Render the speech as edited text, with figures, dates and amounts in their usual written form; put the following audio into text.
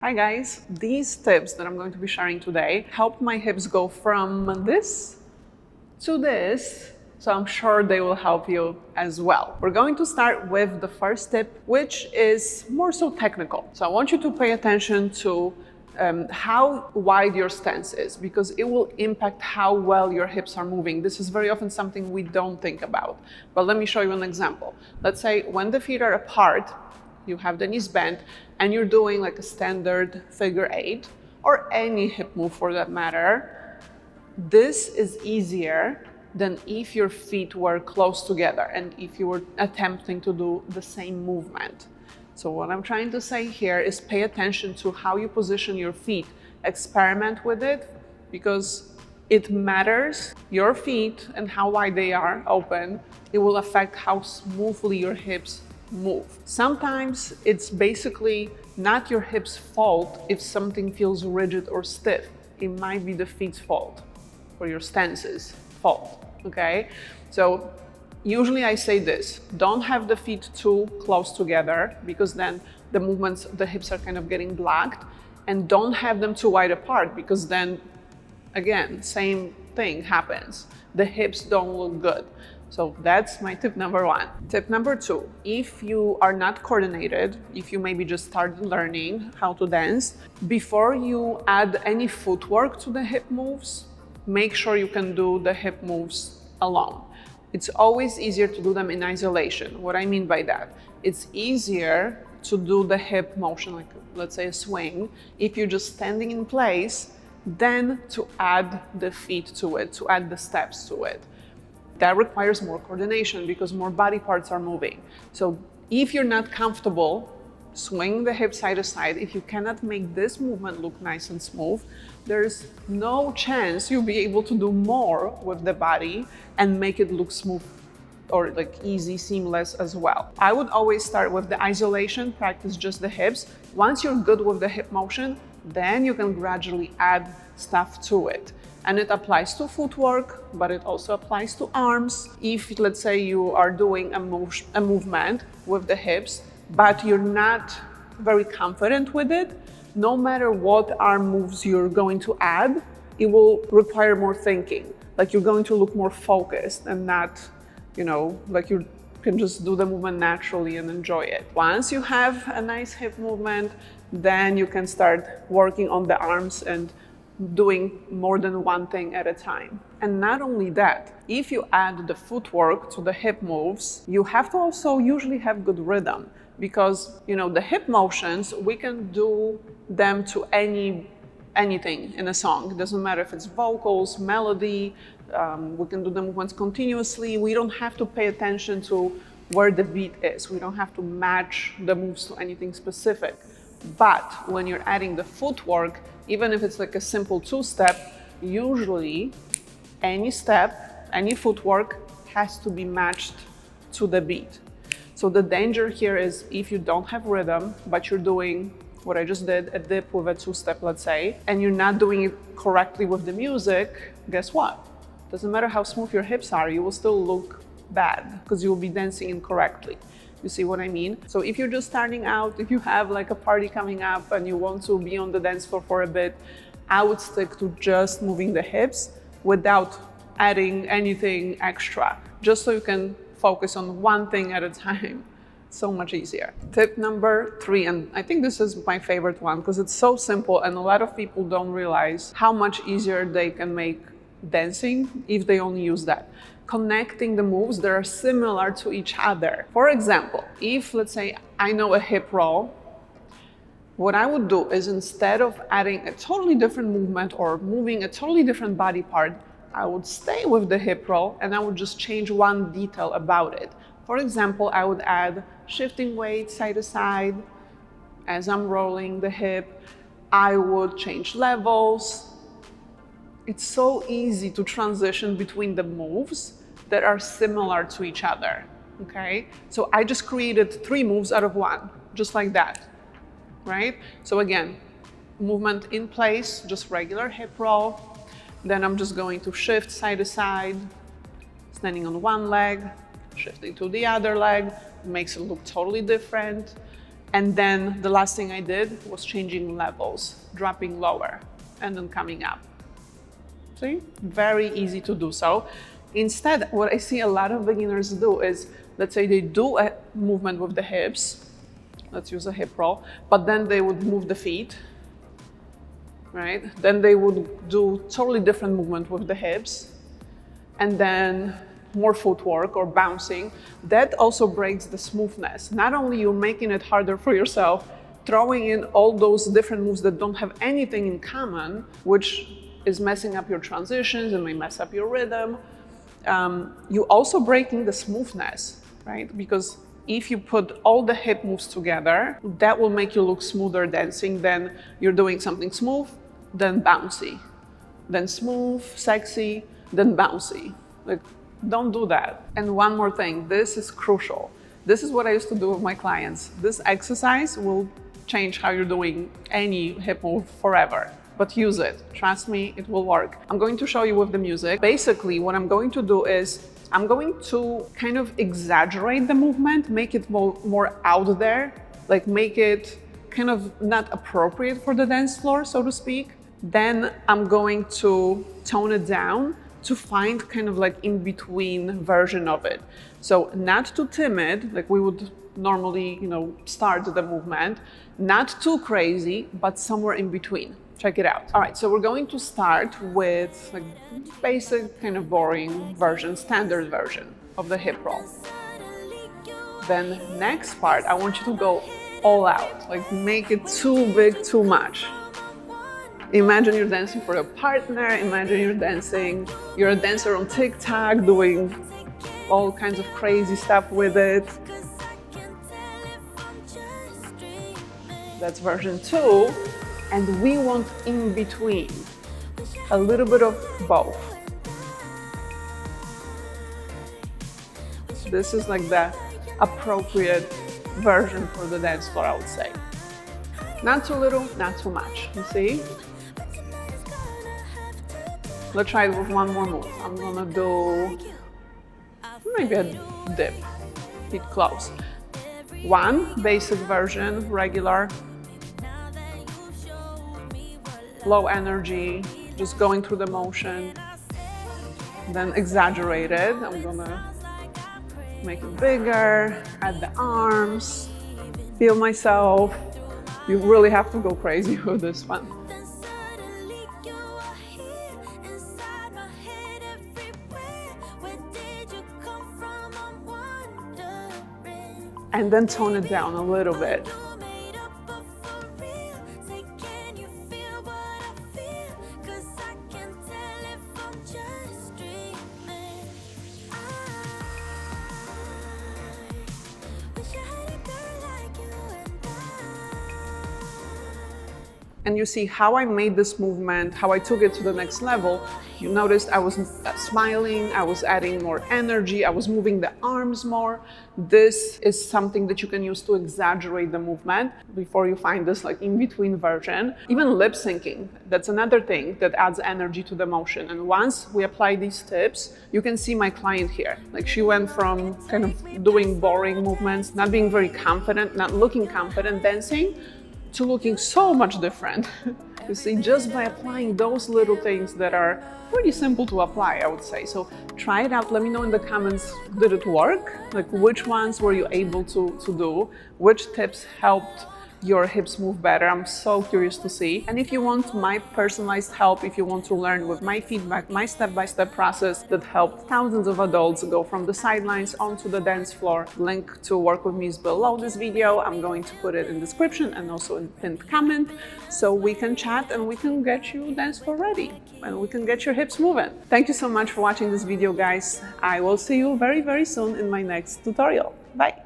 Hi guys, these tips that I'm going to be sharing today helped my hips go from this to this, so I'm sure they will help you as well. We're going to start with the first tip, which is more so technical. So I want you to pay attention to how wide your stance is, because it will impact how well your hips are moving. This is very often something we don't think about, but let me show you an example. Let's say when the feet are apart, you have the knees bent and you're doing like a standard figure 8 or any hip move for that matter. This is easier than if your feet were close together and if you were attempting to do the same movement. So what I'm trying to say here is pay attention to how you position your feet. Experiment with it, because it matters. Your feet and how wide they are open, it will affect how smoothly your hips move. Sometimes it's basically not your hip's fault if something feels rigid or stiff. It might be the feet's fault or your stance's fault, okay? So usually I say this: don't have the feet too close together, because then the movements, the hips are kind of getting blocked, and don't have them too wide apart, because then again, same thing happens. The hips don't look good. So that's my tip number 1. Tip number 2, if you are not coordinated, if you maybe just started learning how to dance, before you add any footwork to the hip moves, make sure you can do the hip moves alone. It's always easier to do them in isolation. What I mean by that, it's easier to do the hip motion, like let's say a swing, if you're just standing in place, than to add the feet to it, to add the steps to it. That requires more coordination because more body parts are moving. So if you're not comfortable swinging the hip side to side, if you cannot make this movement look nice and smooth, there's no chance you'll be able to do more with the body and make it look smooth or like easy, seamless as well. I would always start with the isolation, practice just the hips. Once you're good with the hip motion, then you can gradually add stuff to it. And it applies to footwork, but it also applies to arms. If, let's say, you are doing a movement with the hips, but you're not very confident with it, no matter what arm moves you're going to add, it will require more thinking. Like you're going to look more focused and not, like you can just do the movement naturally and enjoy it. Once you have a nice hip movement, then you can start working on the arms and doing more than one thing at a time. And not only that, if you add the footwork to the hip moves, you have to also usually have good rhythm, because the hip motions, we can do them to anything in a song. It doesn't matter if it's vocals, melody, we can do the movements continuously. We don't have to pay attention to where the beat is. We don't have to match the moves to anything specific. But when you're adding the footwork, even if it's like a simple 2-step, usually any step, any footwork has to be matched to the beat. So the danger here is if you don't have rhythm, but you're doing what I just did, a dip with a 2-step, let's say, and you're not doing it correctly with the music, guess what? Doesn't matter how smooth your hips are, you will still look bad because you will be dancing incorrectly. You see what I mean? So if you're just starting out, if you have like a party coming up and you want to be on the dance floor for a bit, I would stick to just moving the hips without adding anything extra, just so you can focus on one thing at a time. So much easier. Tip number 3, and I think this is my favorite one because it's so simple and a lot of people don't realize how much easier they can make dancing if they only use that. Connecting the moves that are similar to each other. For example, if let's say I know a hip roll, what I would do is instead of adding a totally different movement or moving a totally different body part, I would stay with the hip roll and I would just change one detail about it. For example, I would add shifting weight side to side as I'm rolling the hip. I would change levels. It's so easy to transition between the moves that are similar to each other, okay? So I just created 3 moves out of 1, just like that, right? So again, movement in place, just regular hip roll. Then I'm just going to shift side to side, standing on one leg, shifting to the other leg, makes it look totally different. And then the last thing I did was changing levels, dropping lower and then coming up. See, very easy to do so. Instead, what I see a lot of beginners do is, let's say they do a movement with the hips, let's use a hip roll, but then they would move the feet, right? Then they would do totally different movement with the hips, and then more footwork or bouncing. That also breaks the smoothness. Not only you're making it harder for yourself, throwing in all those different moves that don't have anything in common, which is messing up your transitions and may mess up your rhythm. You also breaking the smoothness, right? Because if you put all the hip moves together, that will make you look smoother dancing than you're doing something smooth, then bouncy, then smooth, sexy, then bouncy. Like, don't do that. And one more thing, this is crucial. This is what I used to do with my clients. This exercise will change how you're doing any hip move forever. But use it. Trust me, it will work. I'm going to show you with the music. Basically, what I'm going to do is I'm going to kind of exaggerate the movement, make it more out there, like make it kind of not appropriate for the dance floor, so to speak. Then I'm going to tone it down to find kind of like in between version of it. So not too timid, like we would normally, start the movement, not too crazy, but somewhere in between. Check it out. All right, so we're going to start with like basic kind of boring version, standard version of the hip roll. Then next part, I want you to go all out, like make it too big, too much. Imagine you're dancing for a partner, imagine you're a dancer on TikTok doing all kinds of crazy stuff with it. That's version 2. And we want in between, a little bit of both. This is like the appropriate version for the dance floor, I would say. Not too little, not too much, you see? Let's try it with one more move. I'm gonna do maybe a dip, feet close. One basic version, regular, low energy, just going through the motion. Then exaggerated, I'm gonna make it bigger, add the arms, feel myself. You really have to go crazy with this one. And then tone it down a little bit. And you see how I made this movement, how I took it to the next level. You noticed I was smiling, I was adding more energy, I was moving the arms more. This is something that you can use to exaggerate the movement before you find this like in-between version. Even lip syncing, that's another thing that adds energy to the motion. And once we apply these tips, you can see my client here. Like she went from kind of doing boring movements, not being very confident, not looking confident dancing, to looking so much different. You see, just by applying those little things that are pretty simple to apply, I would say. So try it out. Let me know in the comments, did it work? Like which ones were you able to do? Which tips helped your hips move better? I'm so curious to see. And if you want my personalized help, if you want to learn with my feedback, my step-by-step process that helped thousands of adults go from the sidelines onto the dance floor, link to work with me is below this video. I'm going to put it in the description and also in pinned comment, so we can chat and we can get you dance floor ready and we can get your hips moving. Thank you so much for watching this video, guys. I will see you very, very soon in my next tutorial. Bye.